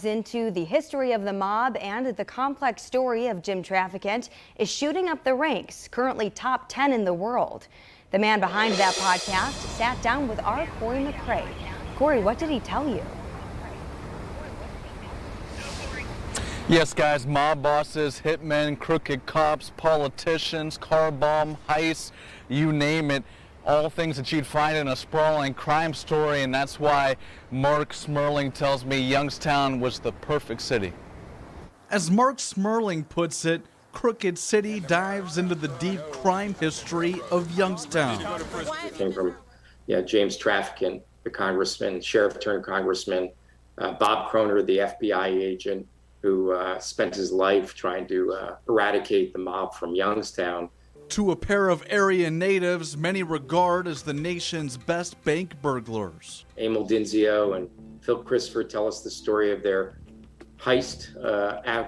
Into the history of the mob and the complex story of Jim Traficant is shooting up the ranks, currently top 10 in the world. The man behind that podcast sat down with our Corey McCray. Corey, what did he tell you? Yes, guys, mob bosses, hitmen, crooked cops, politicians, car bomb, heists, you name it. All things that you'd find in a sprawling crime story, and that's why Marc Smerling tells me Youngstown was the perfect city. As Marc Smerling puts it, Crooked City dives into the deep crime history of Youngstown. It came from James Traficant, the congressman, sheriff turned congressman, Bob Croner, the FBI agent who spent his life trying to eradicate the mob from Youngstown. To a pair of area natives many regard as the nation's best bank burglars. Emil Dinzio and Phil Christopher tell us the story of their heist.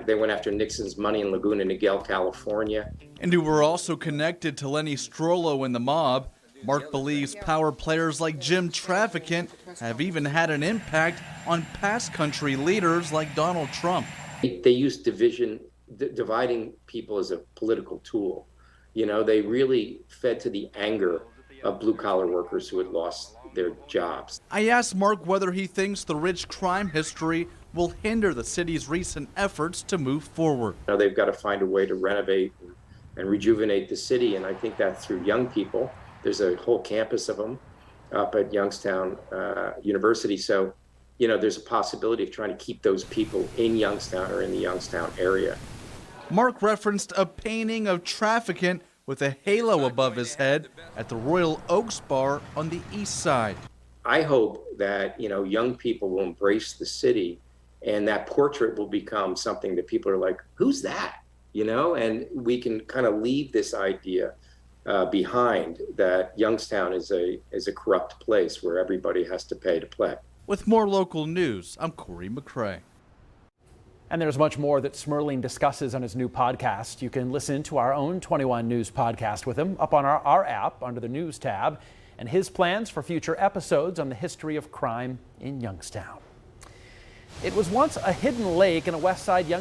They went after Nixon's money in Laguna Niguel, California. And who were also connected to Lenny Strollo and the mob. Marc believes power players like Jim Traficant have even had an impact on past country leaders like Donald Trump. They used dividing people as a political tool. You know, they really fed to the anger of blue-collar workers who had lost their jobs. I asked Marc whether he thinks the rich crime history will hinder the city's recent efforts to move forward. You know, they've got to find a way to renovate and rejuvenate the city, and I think that's through young people. There's a whole campus of them up at Youngstown University, so you know, there's a possibility of trying to keep those people in Youngstown or in the Youngstown area. Marc referenced a painting of Traficant with a halo above his head at the Royal Oaks Bar on the east side. I hope that, you know, young people will embrace the city and that portrait will become something that people are like, who's that? You know, and we can kind of leave this idea behind that Youngstown is a corrupt place where everybody has to pay to play. With more local news, I'm Corey McCray. And there's much more that Smerling discusses on his new podcast. You can listen to our own 21 News podcast with him up on our app under the News tab, and his plans for future episodes on the history of crime in Youngstown. It was once a hidden lake in a West Side Youngstown.